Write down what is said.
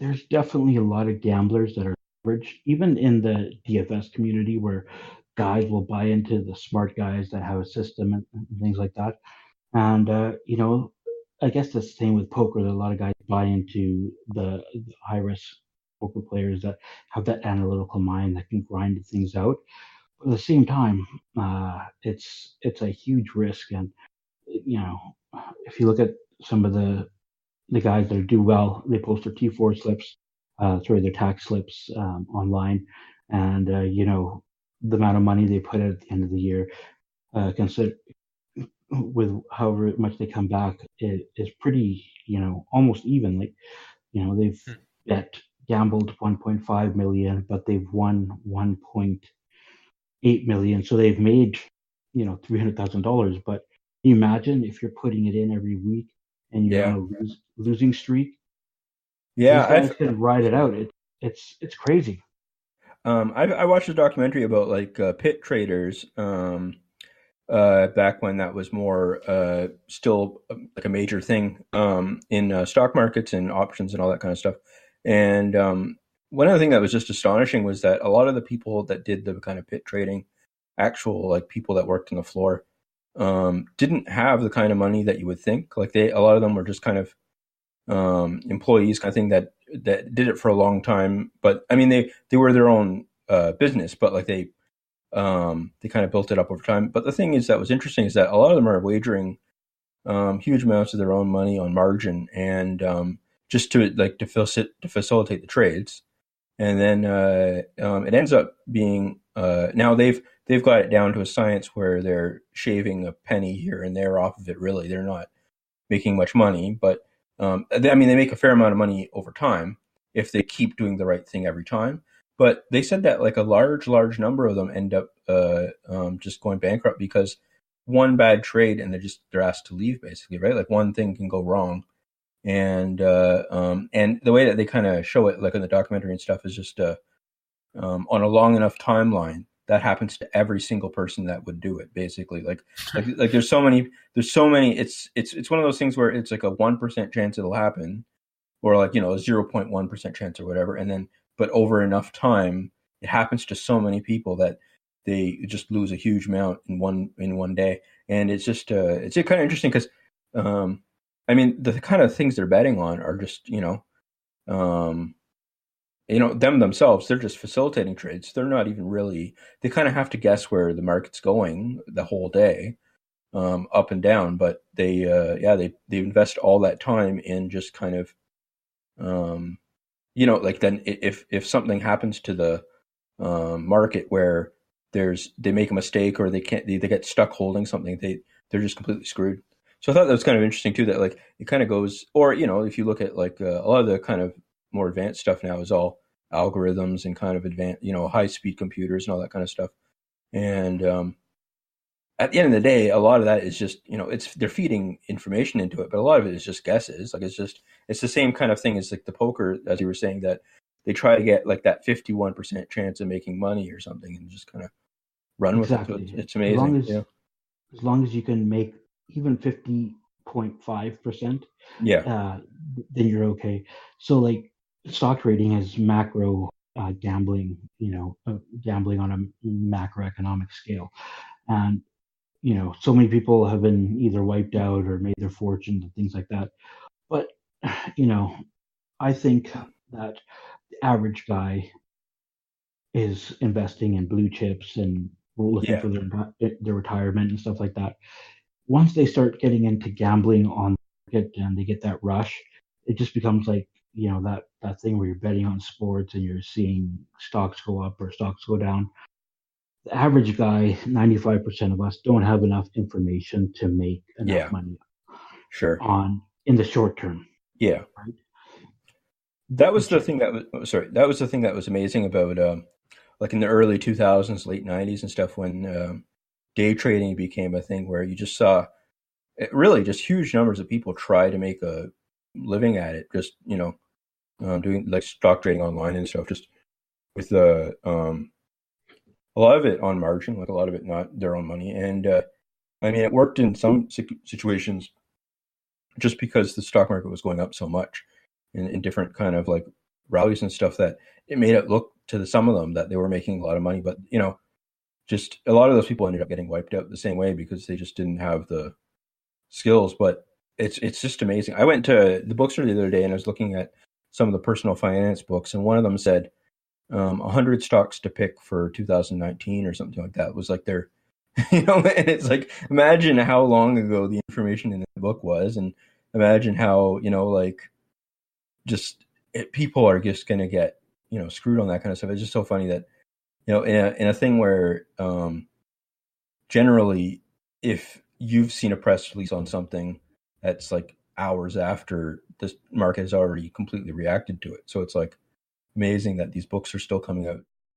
there's definitely a lot of gamblers that are average, even in the DFS community, where guys will buy into the smart guys that have a system and things like that. And I guess the same with poker. That a lot of guys buy into the high risk poker players that have that analytical mind that can grind things out. But at the same time, it's a huge risk, and you know, if you look at some of the guys that do well, they post their T4 slips, their tax slips online, and the amount of money they put at the end of the year, consider with however much they come back, it is pretty, almost even. Like, they've Hmm. bet gambled 1.5 million, but they've won 1.8 million, so they've made $300,000. But can you imagine if you're putting it in every week and you're on Yeah. a losing streak? Yeah. These guys can ride it out. It's crazy. I watched a documentary about like pit traders back when that was more still like a major thing in stock markets and options and all that kind of stuff. And one other thing that was just astonishing was that a lot of the people that did the kind of pit trading, actual like people that worked on the floor, didn't have the kind of money that you would think. Like a lot of them were just kind of employees kind of thing that did it for a long time. But I mean, they were their own business, but like they kind of built it up over time. But the thing is that was interesting is that a lot of them are wagering huge amounts of their own money on margin and just to facilitate the trades. And then it ends up being now they've got it down to a science where they're shaving a penny here and there off of it. Really, they're not making much money, but I mean, they make a fair amount of money over time if they keep doing the right thing every time. But they said that like a large number of them end up just going bankrupt because one bad trade and they're asked to leave basically, right? Like one thing can go wrong, and the way that they kind of show it, like in the documentary and stuff, is just on a long enough timeline that happens to every single person that would do it basically like there's so many it's one of those things where it's like a 1% chance it'll happen or like a 0.1% chance or whatever and then but over enough time it happens to so many people that they just lose a huge amount in one day and it's kind of interesting because I mean the kind of things they're betting on are just um them themselves, they're just facilitating trades. They're not even really, they kind of have to guess where the market's going the whole day, up and down, but they invest all that time in just kind of, um, like then if something happens to the market where they make a mistake or they get stuck holding something, they're just completely screwed. So I thought that was kind of interesting too, that like it kind of goes, or if you look at like a lot of the kind of more advanced stuff now is all algorithms and kind of advanced, high speed computers and all that kind of stuff. And at the end of the day, a lot of that is just, it's they're feeding information into it, but a lot of it is just guesses. Like it's the same kind of thing as like the poker, as you were saying, that they try to get like that 51% chance of making money or something and just kind of run with it. So it's, Exactly. it's As long amazing. as Yeah. as long as you can make even 50.5%, Yeah. uh, then you're okay. So like stock trading is macro gambling, gambling on a macroeconomic scale, and so many people have been either wiped out or made their fortunes and things like that. But you know, I think that the average guy is investing in blue chips and looking Yeah. for their retirement and stuff like that. Once they start getting into gambling on the market and they get that rush, it just becomes like that thing where you're betting on sports and you're seeing stocks go up or stocks go down. The average guy, 95% of us, don't have enough information to make enough Yeah. money Sure. on in the short term, Yeah. right? That was the Which thing that was, oh, sorry, that was the thing that was amazing about, like in the early 2000s, late 90s and stuff when, day trading became a thing where you just saw really just huge numbers of people try to make a living at it, just doing like stock trading online and stuff, just with a lot of it on margin, like a lot of it not their own money. And I mean, it worked in some situations just because the stock market was going up so much in different kind of like rallies and stuff that it made it look to some of them that they were making a lot of money, but just a lot of those people ended up getting wiped out the same way because they just didn't have the skills. But it's just amazing. I went to the bookstore the other day and I was looking at some of the personal finance books, and one of them said 100 stocks to pick for 2019 or something like that. It was like their, and it's like, imagine how long ago the information in the book was, and imagine how, like just people are just going to get, screwed on that kind of stuff. It's just so funny that, in a thing where generally, if you've seen a press release on something that's like hours after the market has already completely reacted to it. So it's like amazing that these books are still coming out